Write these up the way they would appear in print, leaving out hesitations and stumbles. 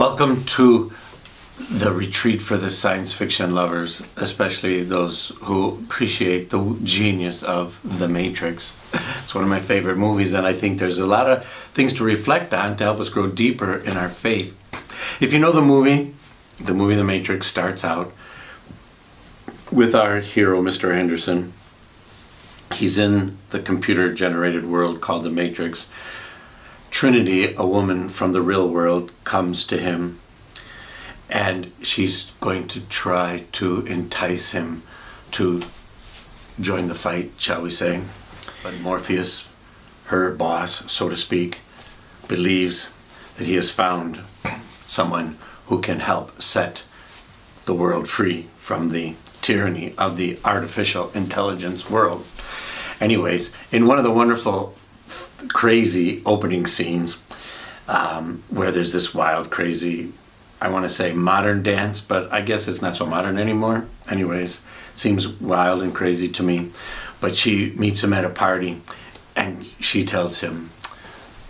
Welcome to the retreat for the science fiction lovers, especially those who appreciate the genius of The Matrix. It's one of my favorite movies, and I think there's a lot of things to reflect on to help us grow deeper in our faith. If you know the movie The Matrix starts out with our hero, Mr. Anderson. He's in the computer-generated world called The Matrix. Trinity, a woman from the real world, comes to him, and she's going to try to entice him to join the fight, shall we say. But Morpheus, her boss, so to speak, believes that he has found someone who can help set the world free from the tyranny of the artificial intelligence world. Anyways, in one of the wonderful, crazy opening scenes, where there's this wild, crazy, I want to say modern dance, but I guess it's not so modern anymore. Anyways, seems wild and crazy to me. But she meets him at a party, and she tells him,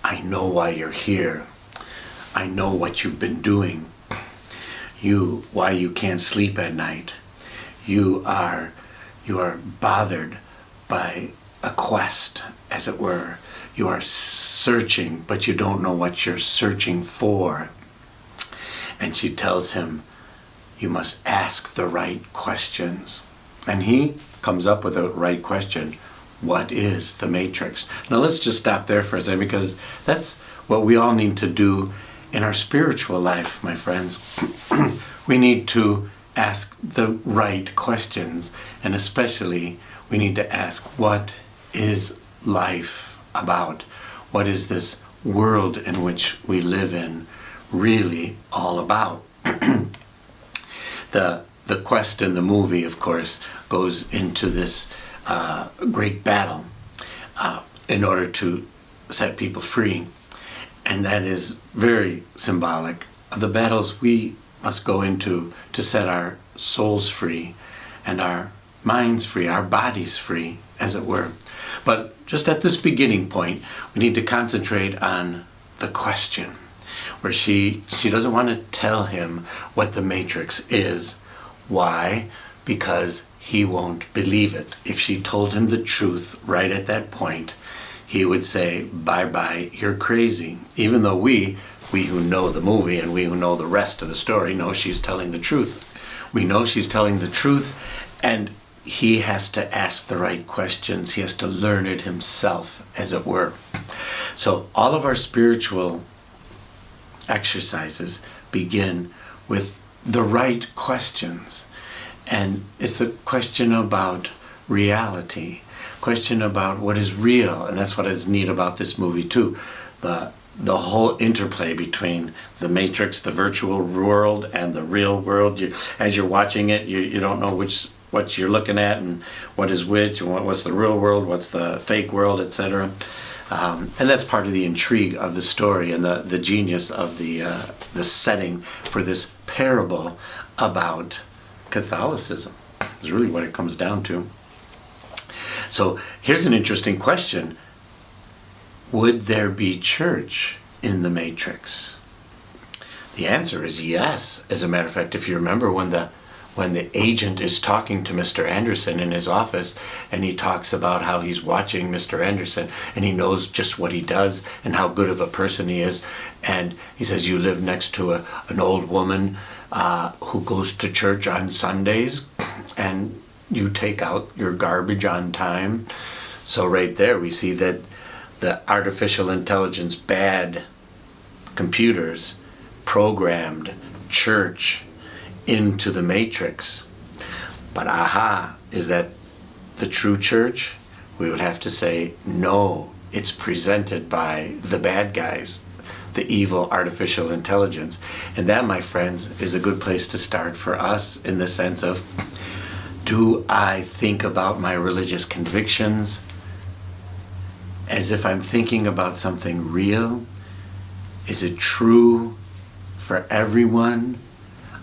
"I know why you're here. I know what you've been doing. Why you can't sleep at night. You are bothered by a quest, as it were. You are searching, but you don't know what you're searching for." And she tells him, "You must ask the right questions." And he comes up with a right question. What is the Matrix? Now let's just stop there for a second, because that's what we all need to do in our spiritual life, my friends. We need to ask the right questions, and especially we need to ask, what is life about? What is this world in which we live in really all about? The quest in the movie, of course, goes into this great battle in order to set people free. And that is very symbolic of the battles we must go into to set our souls free and our minds free, our bodies free, as it were. But just at this beginning point, we need to concentrate on the question, where she doesn't want to tell him what the Matrix is. Why? Because he won't believe it. If she told him the truth right at that point, he would say, "Bye-bye, you're crazy." Even though we who know the movie and we who know the rest of the story know she's telling the truth. We know she's telling the truth, and he has to ask the right questions. He has to learn it himself, as it were. So all of our spiritual exercises begin with the right questions. And it's a question about reality, question about what is real. And that's what is neat about this movie too. The whole interplay between the Matrix, the virtual world, and the real world. As you're watching it, you don't know what you're looking at and what is which, and what's the real world, what's the fake world, etc. And that's part of the intrigue of the story and the genius of the setting for this parable about Catholicism. Is really what it comes down to. So here's an interesting question. Would there be church in the Matrix? The answer is yes. As a matter of fact, if you remember when the agent is talking to Mr. Anderson in his office, and he talks about how he's watching Mr. Anderson and he knows just what he does and how good of a person he is, and he says, "You live next to an old woman who goes to church on Sundays, and you take out your garbage on time." So right there we see that the artificial intelligence, bad computers, programmed church into the Matrix. But is that the true church? We would have to say no. It's presented by the bad guys, the evil artificial intelligence. And that, my friends, is a good place to start for us, in the sense of, do I think about my religious convictions as if I'm thinking about something real? Is it true for everyone?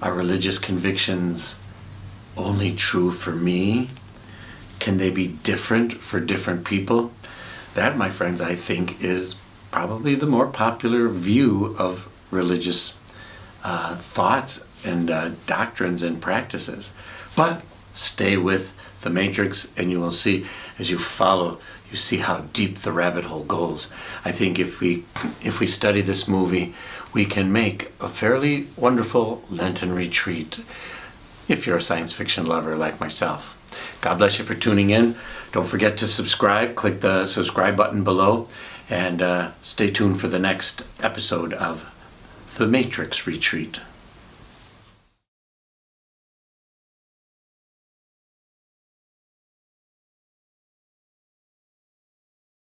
Are religious convictions only true for me? Can they be different for different people? That, my friends, I think is probably the more popular view of religious thoughts and doctrines and practices. But stay with the Matrix, and you will see, as you follow, you see how deep the rabbit hole goes. I think if we study this movie, we can make a fairly wonderful Lenten retreat if you're a science fiction lover like myself. God bless you for tuning in. Don't forget to subscribe. Click the subscribe button below, and stay tuned for the next episode of The Matrix Retreat.